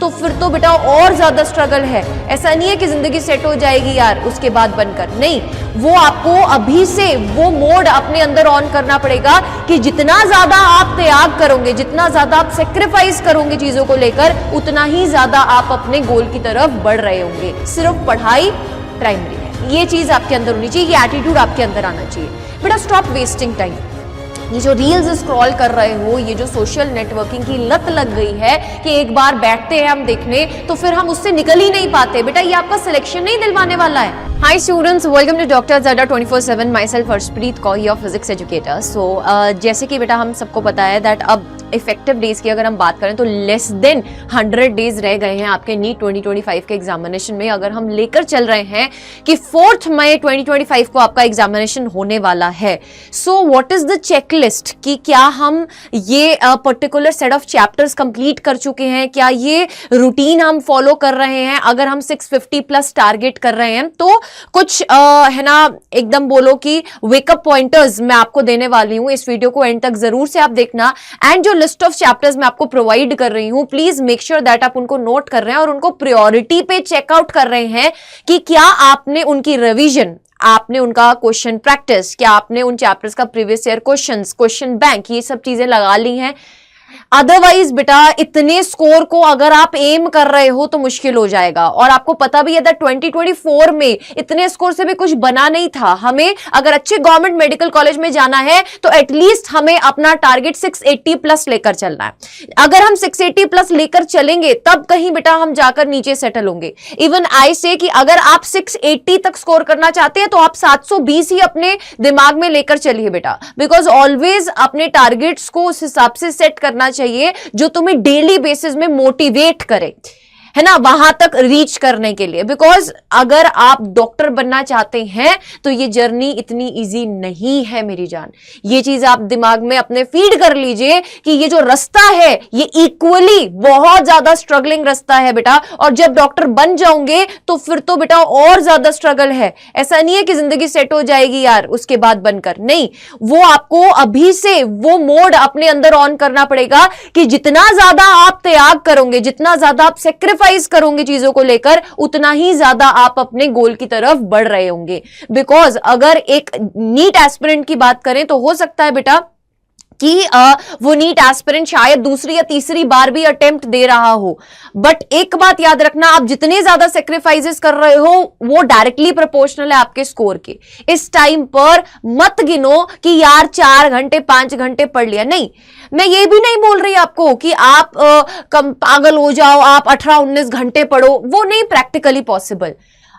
तो फिर तो बेटा और ज्यादा स्ट्रगल है। ऐसा नहीं है कि जिंदगी सेट हो जाएगी यार उसके बाद बनकर, नहीं, वो आपको अभी से वो मोड अपने अंदर ऑन करना पड़ेगा कि जितना ज्यादा आप त्याग करोगे, जितना ज्यादा आप सेक्रीफाइस करोगे चीजों को लेकर, उतना ही ज्यादा आप अपने गोल की तरफ बढ़ रहे होंगे। सिर्फ पढ़ाई प्राइमरी है, ये चीज आपके अंदर होनी चाहिए, ये एटीट्यूड आपके अंदर आना चाहिए। बेटा स्टॉप वेस्टिंग टाइम। ये जो रील्स स्क्रॉल कर रहे हो, ये जो सोशल नेटवर्किंग की लत लग गई है कि एक बार बैठते हैं हम देखने तो फिर हम उससे निकल ही नहीं पाते, बेटा ये आपका सिलेक्शन नहीं दिलवाने वाला है। Hi students, welcome to Dr. Zada 24/7. Myself Harshpreet Kaur, your physics educator. So जैसे कि बेटा हम सबको पता है that अब इफेक्टिव डेज की अगर हम बात करें तो लेस देन 100 डेज रह गए हैं आपके नीट 2025 के एग्जामिनेशन में। अगर हम लेकर चल रहे हैं कि 4 मई 2025 को आपका एग्जामिनेशन होने वाला है, so what is the checklist कि क्या हम ये particular set of chapters complete कर चुके हैं, क्या ये रूटीन हम फॉलो कर रहे हैं। अगर हम 650 प्लस टारगेट कर रहे हैं तो कुछ है ना एकदम बोलो कि वेकअप पॉइंटर्स मैं आपको देने वाली हूं, इस वीडियो को एंड तक जरूर से आप देखना। एंड जो लिस्ट ऑफ चैप्टर्स मैं आपको प्रोवाइड कर रही हूं, प्लीज मेक श्योर दैट आप उनको नोट कर रहे हैं और उनको प्रायोरिटी पे चेकआउट कर रहे हैं कि क्या आपने उनकी रिवीजन, आपने उनका क्वेश्चन प्रैक्टिस, क्या आपने उन चैप्टर्स का previous year questions, question bank, ये सब चीजें लगा ली हैं। अदरवाइज बेटा इतने स्कोर को अगर आप एम कर रहे हो तो मुश्किल हो जाएगा। और आपको पता भी है that 2024 में इतने स्कोर से भी कुछ बना नहीं था। हमें अगर अच्छे गवर्नमेंट मेडिकल कॉलेज में जाना है तो एटलीस्ट हमें अपना टारगेट 680 प्लस लेकर चलना है। अगर हम 680 प्लस लेकर चलेंगे तब कहीं बेटा हम जाकर नीचे सेटल होंगे। इवन आई से कि अगर आप 680 तक स्कोर करना चाहते हैं तो आप 720 ही अपने दिमाग में लेकर चलिए बेटा, बिकॉज ऑलवेज अपने टारगेट्स को उस हिसाब से सेट करना चाहिए जो तुम्हें डेली बेसिस में मोटिवेट करे, है ना, वहां तक रीच करने के लिए। बिकॉज अगर आप डॉक्टर बनना चाहते हैं तो ये जर्नी इतनी इजी नहीं है मेरी जान। ये चीज आप दिमाग में अपने फीड कर लीजिए कि ये जो रास्ता है ये इक्वली बहुत ज्यादा स्ट्रगलिंग रास्ता है बेटा। और जब डॉक्टर बन जाओगे तो फिर तो बेटा और ज्यादा स्ट्रगल है। ऐसा नहीं है कि जिंदगी सेट हो जाएगी यार उसके बाद बनकर, नहीं, वो आपको अभी से वो मोड अपने अंदर ऑन करना पड़ेगा कि जितना ज्यादा आप त्याग करोगे, जितना ज्यादा आप सेक्रीफाइस करोगे चीजों को लेकर, उतना ही ज्यादा आप अपने गोल की तरफ बढ़ रहे होंगे। बिकॉज अगर एक नीट एस्पिरेंट की बात करें तो हो सकता है बेटा कि वो नीट एस्पिरेंट शायद दूसरी या तीसरी बार भी अटेम्प्ट दे रहा हो, बट एक बात याद रखना, आप जितने ज्यादा सेक्रीफाइसेस कर रहे हो वो डायरेक्टली प्रोपोर्शनल है आपके स्कोर के। इस टाइम पर मत गिनो कि यार 4 घंटे 5 घंटे पढ़ लिया, नहीं, मैं ये भी नहीं बोल रही आपको कि आप पागल हो जाओ, आप 18-19 घंटे पढ़ो, वो नहीं प्रैक्टिकली पॉसिबल।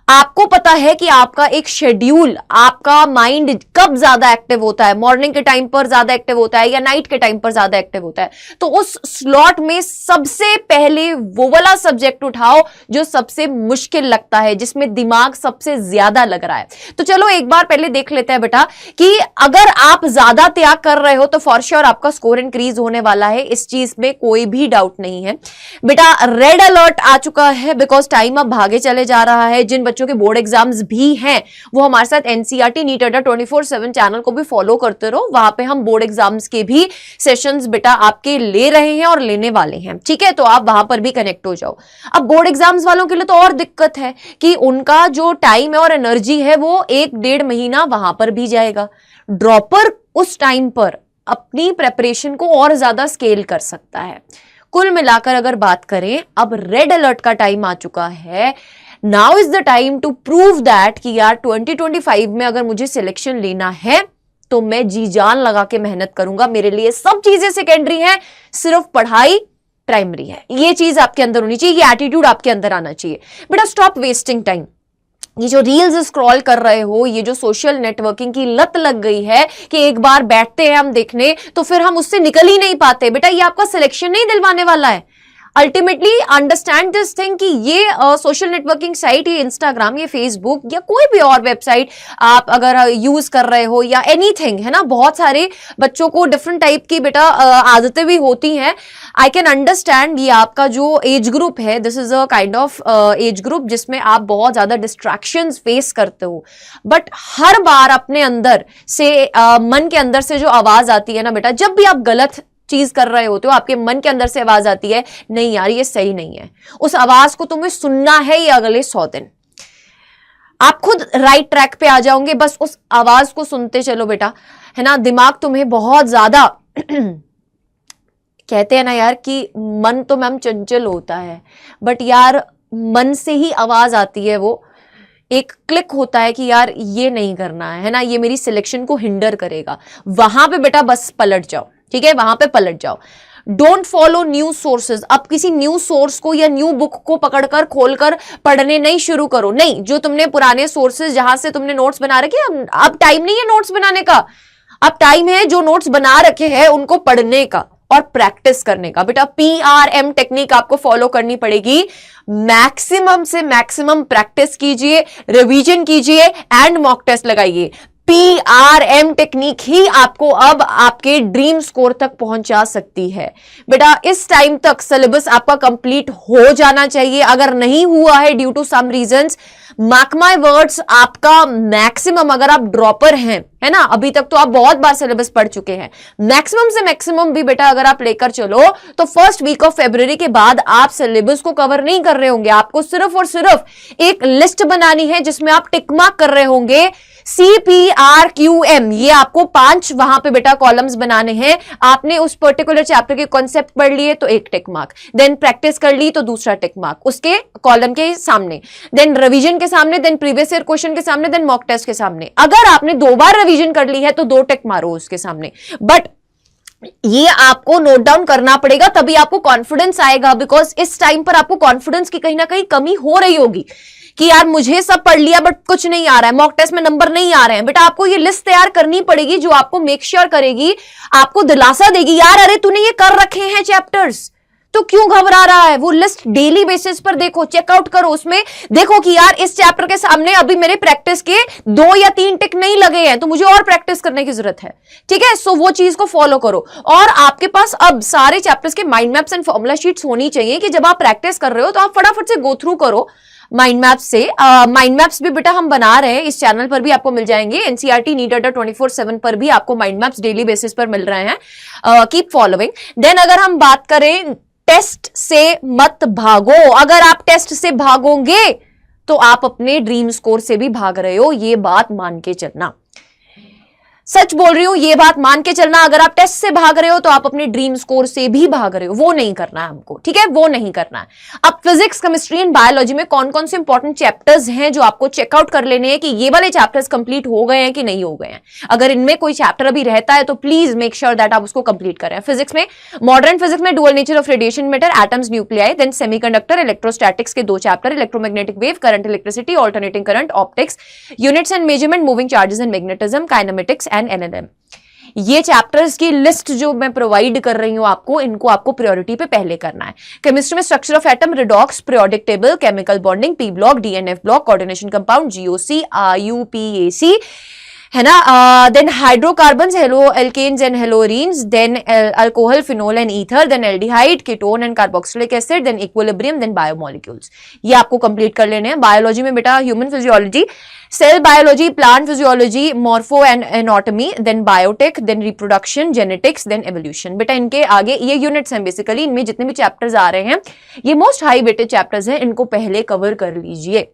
आपको पता है कि आपका एक शेड्यूल, आपका माइंड कब ज्यादा एक्टिव होता है, मॉर्निंग के टाइम पर ज्यादा एक्टिव होता है या नाइट के टाइम पर ज्यादा एक्टिव होता है, तो उस स्लॉट में सबसे पहले वो वाला सब्जेक्ट उठाओ जो सबसे मुश्किल लगता है, जिसमें दिमाग सबसे ज्यादा लग रहा है। तो चलो एक बार पहले देख लेते हैं बेटा कि अगर आप ज्यादा त्याग कर रहे हो तो फॉर श्योर आपका स्कोर इंक्रीज होने वाला है, इस चीज में कोई भी डाउट नहीं है बेटा। रेड अलर्ट आ चुका है बिकॉज टाइम अब भागे चले जा रहा है। जिन बच्चों के बोर्ड एग्जाम्स भी हैं वो हमारे साथ एनसीईआरटी नीट अड्डा 24/7 चैनल को भी फॉलो करते रहो, वहां पे हम बोर्ड एग्जाम्स के भी सेशंस बेटा आपके ले रहे हैं और लेने वाले हैं, ठीक है, तो आप वहां पर भी कनेक्ट हो जाओ। अब बोर्ड एग्जाम्स वालों के लिए तो और दिक्कत है कि उनका जो टाइम है और एनर्जी है वो 1-1.5 महीना वहां पर भी जाएगा। ड्रॉपर उस टाइम पर अपनी प्रेपरेशन को और ज्यादा स्केल कर सकता है। कुल मिलाकर अगर बात करें, अब रेड अलर्ट का टाइम आ चुका है। Now is the time to prove that कि यार 2025 में अगर मुझे सिलेक्शन लेना है तो मैं जी जान लगा के मेहनत करूंगा, मेरे लिए सब चीजें सेकेंडरी हैं, सिर्फ पढ़ाई प्राइमरी है। ये चीज आपके अंदर होनी चाहिए, ये एटीट्यूड आपके अंदर आना चाहिए। बेटा स्टॉप वेस्टिंग टाइम। ये जो रील्स स्क्रॉल कर रहे हो, ये जो सोशल नेटवर्किंग की लत लग गई है कि एक बार बैठते हैं हम देखने तो फिर हम उससे निकल ही नहीं पाते, बेटा ये आपका सिलेक्शन नहीं दिलवाने वाला है। अल्टीमेटली अंडरस्टैंड दिस थिंग कि ये सोशल नेटवर्किंग साइट, ये इंस्टाग्राम, ये फेसबुक या कोई भी और वेबसाइट आप अगर यूज कर रहे हो या एनीथिंग, है ना, बहुत सारे बच्चों को डिफरेंट टाइप की बेटा आदतें भी होती हैं। आई कैन अंडरस्टैंड ये आपका जो एज ग्रुप है, this is a kind of age group जिसमें आप बहुत ज्यादा डिस्ट्रैक्शंस फेस करते हो, बट हर बार अपने अंदर से मन के अंदर से जो आवाज आती है ना बेटा, जब भी आप गलत चीज कर रहे होते हो, आपके मन के अंदर से आवाज आती है नहीं यार ये सही नहीं है, उस आवाज को तुम्हें सुनना है ये अगले 100 दिन। आप खुद राइट ट्रैक पे आ जाओगे, बस उस आवाज को सुनते चलो बेटा, है ना। दिमाग तुम्हें बहुत ज्यादा कहते हैं ना यार कि मन तो मैम चंचल होता है, बट यार मन से ही आवाज आती है, वो एक क्लिक होता है कि यार ये नहीं करना है ना, ये मेरी सिलेक्शन को हिंडर करेगा, वहां पे बेटा बस पलट जाओ, ठीक है, वहां पे पलट जाओ। Don't follow news sources. अब किसी न्यूज सोर्स को या न्यू बुक को पकड़कर खोलकर पढ़ने नहीं शुरू करो, नहीं, जो तुमने पुराने सोर्सेज जहां से तुमने नोट्स बना रखे, अब टाइम नहीं है नोट्स बनाने का, अब टाइम है जो नोट्स बना रखे हैं उनको पढ़ने का और प्रैक्टिस करने का। बेटा PRM टेक्निक आपको फॉलो करनी पड़ेगी, मैक्सिमम से मैक्सिमम प्रैक्टिस कीजिए, रिवीजन कीजिए एंड मॉक टेस्ट लगाइए। PRM टेक्निक ही आपको अब आपके ड्रीम स्कोर तक पहुंचा सकती है। बेटा इस टाइम तक सिलेबस आपका कंप्लीट हो जाना चाहिए, अगर नहीं हुआ है due to some reasons, mark my words, आपका मैक्सिमम, अगर आप ड्रॉपर हैं, है ना, अभी तक तो आप बहुत बार सिलेबस पढ़ चुके हैं, मैक्सिमम से मैक्सिमम भी बेटा अगर आप लेकर चलो तो फर्स्ट वीक ऑफ फरवरी के बाद आप सिलेबस को कवर नहीं कर रहे होंगे। आपको सिर्फ और सिर्फ एक लिस्ट बनानी है जिसमें आप टिक मार्क कर रहे होंगे CPRQM, ये आपको 5 वहां पे बेटा कॉलम्स बनाने हैं। आपने उस पर्टिकुलर चैप्टर के कॉन्सेप्ट पढ़ लिए तो एक टिक मार्क, देन प्रैक्टिस कर ली तो दूसरा टिक मार्क उसके कॉलम के सामने, देन रिवीजन के सामने, देन प्रीवियस ईयर क्वेश्चन के सामने, देन मॉक टेस्ट के सामने। अगर आपने 2 बार रिवीजन कर ली है तो 2 टिक मारो उसके सामने, बट ये आपको नोट डाउन करना पड़ेगा, तभी आपको कॉन्फिडेंस आएगा, बिकॉज इस टाइम पर आपको कॉन्फिडेंस की कहीं ना कहीं कमी हो रही होगी कि यार मुझे सब पढ़ लिया बट कुछ नहीं आ रहा है, मॉक टेस्ट में नंबर नहीं आ रहे हैं। बेटा आपको ये लिस्ट तैयार करनी पड़ेगी जो आपको मेक श्योर करेगी, आपको दिलासा देगी, यार अरे तूने ये कर रखे हैं चैप्टर्स तो क्यों घबरा रहा है। वो लिस्ट डेली बेसिस पर देखो, चेकआउट करो, उसमें देखो कि यार इस चैप्टर के सामने अभी मेरे प्रैक्टिस के 2 या 3 टिक नहीं लगे हैं तो मुझे और प्रैक्टिस करने की जरूरत है, ठीक है। सो वो चीज को फॉलो करो और आपके पास अब सारे चैप्टर्स के mind maps and formula sheets होनी चाहिए कि जब आप प्रैक्टिस कर रहे हो तो आप फटाफट से गो थ्रू करो माइंड मैप से। माइंड मैप्स भी बेटा हम बना रहे हैं, इस चैनल पर भी आपको मिल जाएंगे, NCERT नीट अड्डा 24/7 पर भी आपको माइंड मैप्स डेली बेसिस पर मिल रहे हैं। Keep following. देन अगर हम बात करें टेस्ट से मत भागो, अगर आप टेस्ट से भागोगे तो आप अपने ड्रीम स्कोर से भी भाग रहे हो, ये बात मान के चलना, सच बोल रही हूं, ये बात मान के चलना। अगर आप टेस्ट से भाग रहे हो तो आप अपने ड्रीम स्कोर से भी भाग रहे हो, वो नहीं करना है हमको, ठीक है, वो नहीं करना है। अब फिजिक्स, केमिस्ट्री एंड बायोलॉजी में कौन कौन से इंपॉर्टेंट चैप्टर्स हैं जो आपको चेकआउट कर लेने हैं कि ये वाले चैप्टर्स कंप्लीट हो गए हैं कि नहीं हो गए हैं। अगर इनमें कोई चैप्टर अभी रहता है तो प्लीज मेक श्योर दैट आप उसको कंप्लीट करें। फिजिक्स में, मॉडर्न फिजिक्स में dual nature of radiation matter, atoms, nuclei, then semiconductor, electrostatics के 2 chapter, electromagnetic wave, current, electricity, alternating current, optics, units and measurement, moving charges and magnetism, kinematics and NLM। ये chapters की list जो मैं provide कर रही हूं आपको, इनको आपको प्रायोरिटी पे पहले करना है। केमिस्ट्री में structure of atom, redox, periodic table, chemical bonding, P block, DNF block, coordination compound, GOC, IUPAC, है ना। Then hydrocarbons, haloalkanes and haloarenes, then alcohol, phenol and ether, then aldehyde, ketone and carboxylic acid, then equilibrium, then biomolecules. ये आपको complete कर लेने हैं। Biology में बेटा human physiology, cell biology, plant physiology, morpho and anatomy, then biotech, then reproduction, genetics, then evolution. बेटा इनके आगे ये यूनिट्स हैं, बेसिकली इनमें जितने भी चैप्टर्स आ रहे हैं ये मोस्ट हाई वेटेड चैप्टर्स हैं, इनको पहले कवर कर लीजिए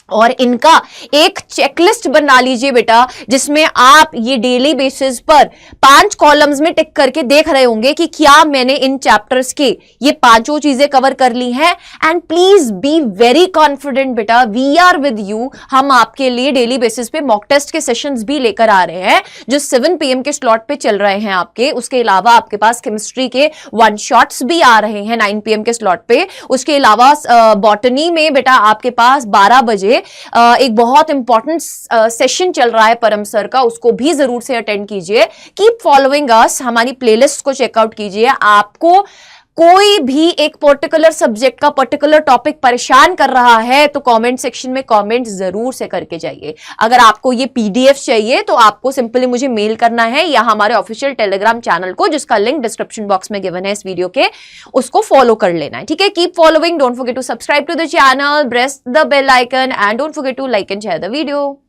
और इनका एक चेकलिस्ट बना लीजिए बेटा, जिसमें आप ये डेली बेसिस पर 5 कॉलम्स में टिक करके देख रहे होंगे कि क्या मैंने इन चैप्टर्स के ये 5 चीजें कवर कर ली हैं। And please be very confident बेटा, वी आर विद यू। हम आपके लिए डेली बेसिस पे मॉक टेस्ट के सेशंस भी लेकर आ रहे हैं जो 7 PM के स्लॉट पे चल रहे हैं आपके। उसके अलावा आपके पास केमिस्ट्री के 1 शॉट्स भी आ रहे हैं 9 PM के स्लॉट पे। उसके अलावा बॉटनी में बेटा आपके पास 12 बजे एक बहुत इंपॉर्टेंट सेशन चल रहा है परम सर का, उसको भी जरूर से अटेंड कीजिए। कीप फॉलोइंग अस, हमारी प्लेलिस्ट को चेकआउट कीजिए। आपको कोई भी एक पर्टिकुलर सब्जेक्ट का पर्टिकुलर टॉपिक परेशान कर रहा है तो कमेंट सेक्शन में कमेंट जरूर से करके जाइए। अगर आपको ये PDF चाहिए तो आपको सिंपली मुझे मेल करना है या हमारे ऑफिशियल टेलीग्राम चैनल को, जिसका लिंक डिस्क्रिप्शन बॉक्स में गिवन है इस वीडियो के, उसको फॉलो कर लेना है, ठीक है। Keep following, don't forget to subscribe to the channel, press the bell icon and don't forget to like and share the video.